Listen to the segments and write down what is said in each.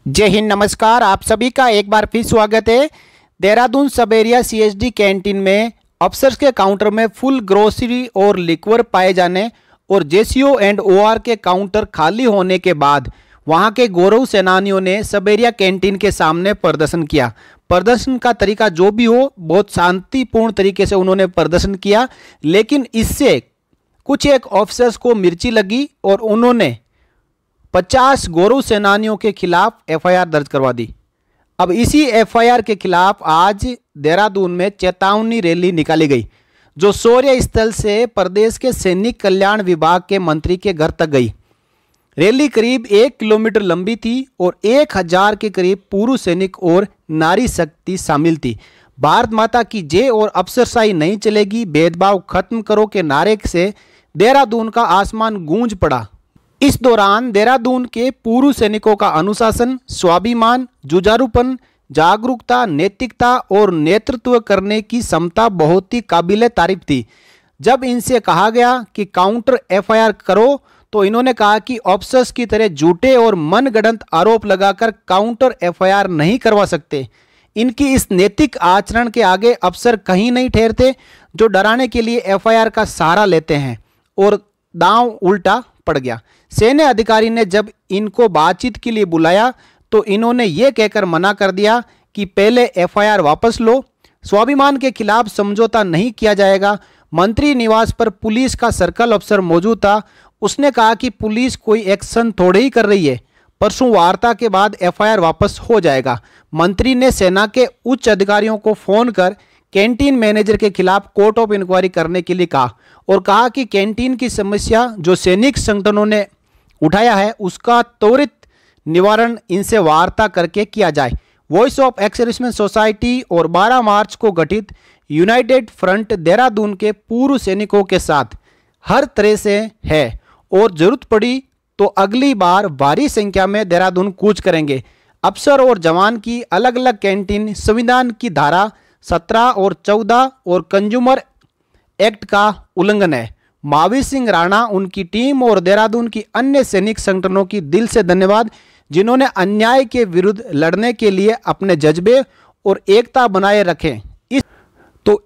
जय हिंद, नमस्कार। आप सभी का एक बार फिर स्वागत है। देहरादून सब एरिया सीएसडी कैंटीन में अफसर्स के काउंटर में फुल ग्रोसरी और लिक्वर पाए जाने और जेसीओ एंड ओआर के काउंटर खाली होने के बाद वहां के गौरव सेनानियों ने सब एरिया कैंटीन के सामने प्रदर्शन किया। प्रदर्शन का तरीका जो भी हो, बहुत शांतिपूर्ण तरीके से उन्होंने प्रदर्शन किया, लेकिन इससे कुछ एक ऑफिसर्स को मिर्ची लगी और उन्होंने 50 गौरव सेनानियों के खिलाफ एफआईआर दर्ज करवा दी। अब इसी एफआईआर के खिलाफ आज देहरादून में चेतावनी रैली निकाली गई, जो शौर्य स्थल से प्रदेश के सैनिक कल्याण विभाग के मंत्री के घर तक गई। रैली करीब 1 किलोमीटर लंबी थी और 1000 के करीब पुरुष सैनिक और नारी शक्ति शामिल थी। भारत माता की जय और अफसरशाही नहीं चलेगी, भेदभाव खत्म करो के नारे से देहरादून का आसमान गूंज पड़ा। इस दौरान देहरादून के पूर्व सैनिकों का अनुशासन, स्वाभिमान, जुझारूपन, जागरूकता, नैतिकता और नेतृत्व करने की क्षमता बहुत ही काबिले तारीफ थी। जब इनसे कहा गया कि काउंटर एफआईआर करो, तो इन्होंने कहा कि ऑफिसर्स की तरह झूठे और मनगढ़ंत आरोप लगाकर काउंटर एफआईआर नहीं करवा सकते। इनकी इस नैतिक आचरण के आगे अफसर कहीं नहीं ठहरते, जो डराने के लिए एफआईआर का सहारा लेते हैं, और दांव उल्टा पड़ गया। सैन्य अधिकारी ने जब इनको बातचीत के लिए बुलाया तो इन्होंने ये कहकर मना कर दिया कि पहले एफआईआर वापस लो, स्वाभिमान के खिलाफ समझौता नहीं किया जाएगा। मंत्री निवास पर पुलिस का सर्कल अफसर मौजूद था। उसने कहा कि पुलिस कोई एक्शन थोड़े ही कर रही है, परसों वार्ता के बाद एफआईआर वापस हो जाएगा। मंत्री ने सेना के उच्च अधिकारियों को फोन कर कैंटीन मैनेजर के खिलाफ कोर्ट ऑफ इंक्वायरी करने के लिए कहा और कहा कि कैंटीन की समस्या जो सैनिक संगठनों ने उठाया है, उसका त्वरित निवारण इनसे वार्ता करके किया जाए। Voice of Ex Serviceman society और 12 मार्च को गठित यूनाइटेड फ्रंट देहरादून के पूर्व सैनिकों के साथ हर तरह से है और जरूरत पड़ी तो अगली बार भारी संख्या में देहरादून कूच करेंगे। अफसर और जवान की अलग अलग कैंटीन संविधान की धारा 17 और 14 और कंज्यूमर एक्ट का उल्लंघन है। महावीर सिंह राणा, उनकी टीम और देहरादून की अन्य सैनिक संगठनों की दिल से धन्यवाद, जिन्होंने अन्याय के विरुद्ध लड़ने के लिए अपने जज्बे और एकता बनाए रखे।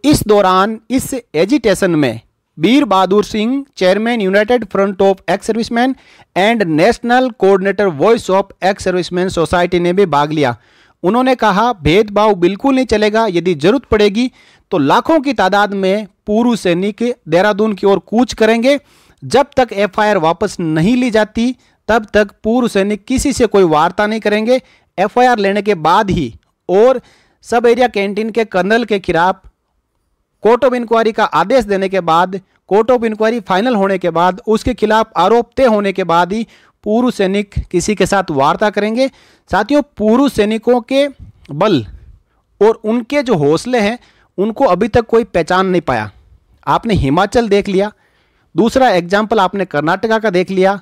इस दौरान इस एजिटेशन में Veer Bahadur Singh, chairman United Front of Ex Serviceman and national coordinator Voice of Ex Serviceman Society ने भी भाग लिया। उन्होंने कहा, भेदभाव बिल्कुल नहीं चलेगा। यदि जरूरत पड़ेगी तो लाखों की तादाद में पूर्व सैनिक देहरादून की ओर कूच करेंगे। जब तक एफआईआर वापस नहीं ली जाती, तब तक पूर्व सैनिक किसी से कोई वार्ता नहीं करेंगे। एफआईआर लेने के बाद ही और सब एरिया कैंटीन के कर्नल के खिलाफ कोर्ट ऑफ इंक्वायरी का आदेश देने के बाद, कोर्ट ऑफ इंक्वायरी फाइनल होने के बाद, उसके खिलाफ आरोप तय होने के बाद ही पूर्व सैनिक किसी के साथ वार्ता करेंगे। साथियों, पूर्व सैनिकों के बल और उनके जो हौसले हैं, उनको अभी तक कोई पहचान नहीं पाया। आपने हिमाचल देख लिया, दूसरा एग्जाम्पल आपने कर्नाटका का देख लिया,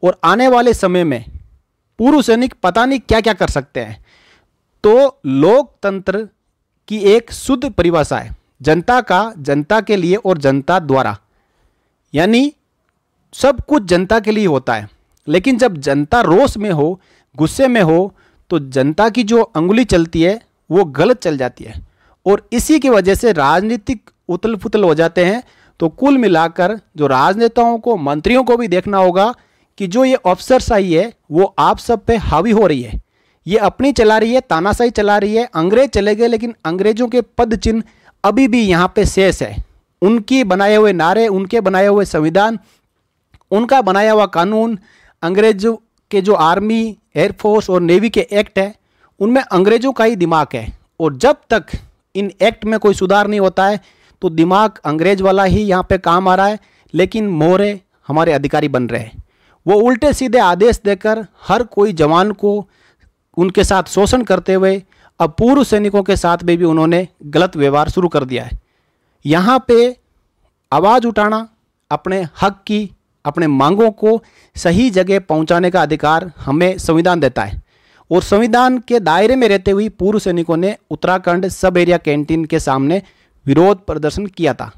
और आने वाले समय में पूर्व सैनिक पता नहीं क्या क्या कर सकते हैं। तो लोकतंत्र की एक शुद्ध परिभाषा है जनता का, जनता के लिए और जनता द्वारा, यानी सब कुछ जनता के लिए होता है। लेकिन जब जनता रोष में हो, गुस्से में हो, तो जनता की जो अंगुली चलती है वो गलत चल जाती है, और इसी की वजह से राजनीतिक उथल पुथल हो जाते हैं। तो कुल मिलाकर जो राजनेताओं को, मंत्रियों को भी देखना होगा कि जो ये अफसरशाही है वो आप सब पे हावी हो रही है। ये अपनी चला रही है, तानाशाही चला रही है। अंग्रेज चले गए, लेकिन अंग्रेजों के पद चिन्ह अभी भी यहाँ पे शेष है। उनकी बनाए हुए नारे, उनके बनाए हुए संविधान, उनका बनाया हुआ कानून, अंग्रेजों के जो आर्मी, एयरफोर्स और नेवी के एक्ट है, उनमें अंग्रेजों का ही दिमाग है। और जब तक इन एक्ट में कोई सुधार नहीं होता है, तो दिमाग अंग्रेज वाला ही यहाँ पे काम आ रहा है। लेकिन मोहरे हमारे अधिकारी बन रहे हैं। वो उल्टे सीधे आदेश देकर हर कोई जवान को उनके साथ शोषण करते हुए अब पूर्व सैनिकों के साथ भी उन्होंने गलत व्यवहार शुरू कर दिया है। यहाँ पे आवाज़ उठाना, अपने हक की, अपने मांगों को सही जगह पहुँचाने का अधिकार हमें संविधान देता है, और संविधान के दायरे में रहते हुए पूर्व सैनिकों ने उत्तराखंड सब एरिया कैंटीन के सामने विरोध प्रदर्शन किया था।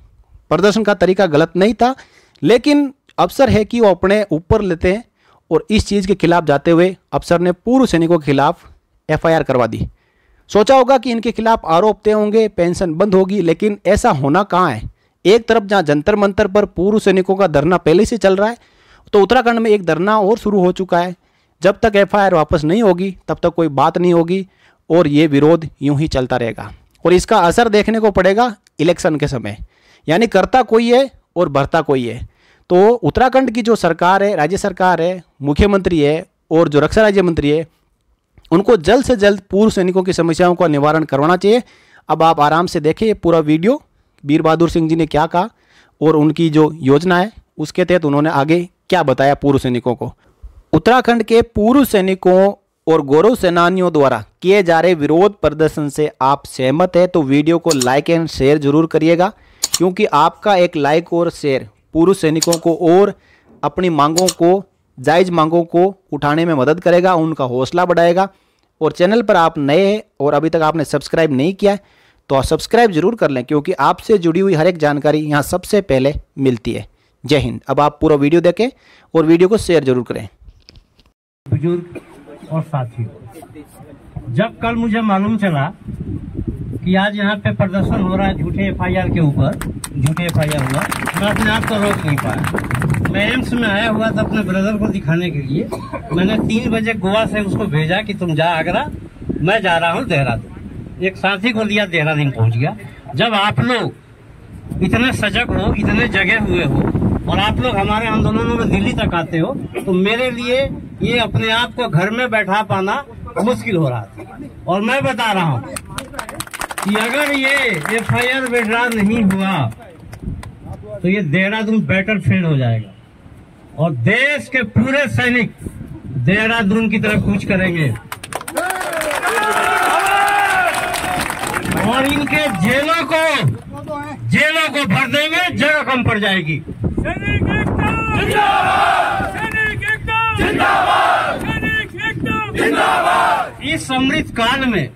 प्रदर्शन का तरीका गलत नहीं था, लेकिन अवसर है कि वो अपने ऊपर लेते हैं और इस चीज़ के खिलाफ जाते हुए अफसर ने पूर्व सैनिकों के खिलाफ FIR करवा दी। सोचा होगा कि इनके खिलाफ आरोप तय होंगे, पेंशन बंद होगी, लेकिन ऐसा होना कहाँ है। एक तरफ जहाँ जंतर मंतर पर पूर्व सैनिकों का धरना पहले से चल रहा है, तो उत्तराखंड में एक धरना और शुरू हो चुका है। जब तक FIR वापस नहीं होगी तब तक कोई बात नहीं होगी और ये विरोध यूं ही चलता रहेगा और इसका असर देखने को पड़ेगा इलेक्शन के समय। यानी करता कोई है और भरता कोई है। तो उत्तराखंड की जो सरकार है, राज्य सरकार है, मुख्यमंत्री है और जो रक्षा राज्य मंत्री है, उनको जल्द से जल्द पूर्व सैनिकों की समस्याओं का निवारण करवाना चाहिए। अब आप आराम से देखें ये पूरा वीडियो, वीर बहादुर सिंह जी ने क्या कहा और उनकी जो योजना है उसके तहत उन्होंने आगे क्या बताया पूर्व सैनिकों को। उत्तराखंड के पूर्व सैनिकों और गौरव सेनानियों द्वारा किए जा रहे विरोध प्रदर्शन से आप सहमत है तो वीडियो को लाइक एंड शेयर जरूर करिएगा, क्योंकि आपका एक लाइक और शेयर पूर्व सैनिकों को और अपनी मांगों को, जायज़ मांगों को उठाने में मदद करेगा, उनका हौसला बढ़ाएगा। और चैनल पर आप नए हैं और अभी तक आपने सब्सक्राइब नहीं किया है तो आप सब्सक्राइब जरूर कर लें, क्योंकि आपसे जुड़ी हुई हर एक जानकारी यहाँ सबसे पहले मिलती है। जय हिंद। अब आप पूरा वीडियो देखें और वीडियो को शेयर जरूर करें। बुजुर्ग और साथियों, जब कल मुझे मालूम चला कि आज यहाँ पे प्रदर्शन हो रहा है झूठे FIR के ऊपर, झूठे FIR हुआ, मैं अपने आप को रोक नहीं पाया। मैं एम्स में आया हुआ था अपने ब्रदर को दिखाने के लिए। मैंने 3 बजे गोवा से उसको भेजा कि तुम जा आगरा, मैं जा रहा हूँ देहरादून। एक साथी को लिया, देहरादून पहुँच गया। जब आप लोग इतने सजग हो, इतने जगे हुए हो और आप लोग हमारे आंदोलनों में दिल्ली तक आते हो, तो मेरे लिए ये अपने आप को घर में बैठा पाना मुश्किल हो रहा था। और मैं बता रहा हूँ कि अगर ये FIR विड्रॉ नहीं हुआ तो ये देहरादून बैटल फील्ड हो जाएगा और देश के पूरे सैनिक देहरादून की तरफ कूच करेंगे और इनके जेलों को भर देंगे, जगह कम पड़ जाएगी। इस अमृत काल में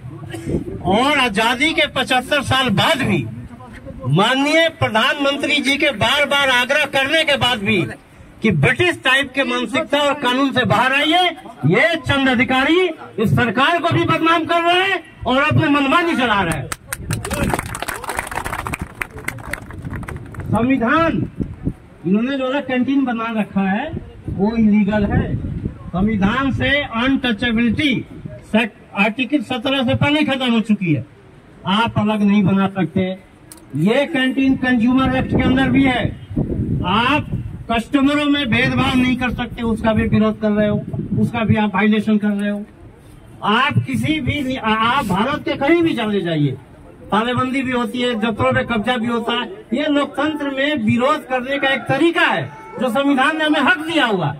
और आजादी के 75 साल बाद भी माननीय प्रधानमंत्री जी के बार बार आग्रह करने के बाद भी कि ब्रिटिश टाइप के मानसिकता और कानून से बाहर आइए, ये चंद अधिकारी इस सरकार को भी बदनाम कर रहे हैं और अपने मनमानी चला रहे हैं। संविधान इन्होंने जो है कैंटीन बना रखा है वो इलीगल है। संविधान से अनटचेबिलिटी आर्टिकल 17 से पहले खत्म हो चुकी है। आप अलग नहीं बना सकते। ये कैंटीन कंज्यूमर एक्ट के अंदर भी है। आप कस्टमरों में भेदभाव नहीं कर सकते, उसका भी विरोध कर रहे हो, उसका भी आप वायलेशन कर रहे हो। आप किसी भी, आप भारत के कहीं भी चले जाइए, तालेबंदी भी होती है, दफ्तरों पे कब्जा भी होता है। ये लोकतंत्र में विरोध करने का एक तरीका है जो संविधान ने हमें हक दिया हुआ।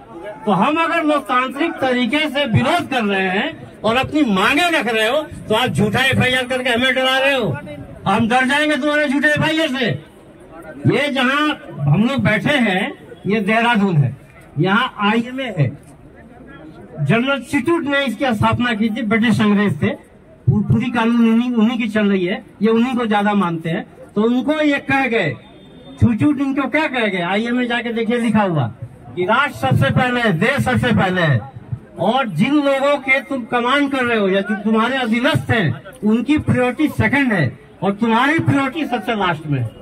तो हम अगर लोकतांत्रिक तरीके से विरोध कर रहे हैं और अपनी मांगे रख रहे हो तो आप झूठा FIR करके हमें डरा रहे हो। हम डर जाएंगे तुम्हारे झूठे FIR से। ये जहाँ हम लोग बैठे हैं ये देहरादून है, यहाँ IMA है। जनरल चिटूट ने इसकी स्थापना की थी, ब्रिटिश अंग्रेज थे। पूरी कानून उन्हीं की चल रही है, ये उन्हीं को ज्यादा मानते हैं। तो उनको ये कह गए, छूछूट इनको क्या कह गए, IMA जाके देखिए लिखा हुआ कि राष्ट्र सबसे पहले है, देश सबसे पहले है और जिन लोगों के तुम कमांड कर रहे हो या जो तुम्हारे अधीनस्थ हैं उनकी प्रायोरिटी सेकंड है और तुम्हारी प्रायोरिटी सबसे लास्ट में है।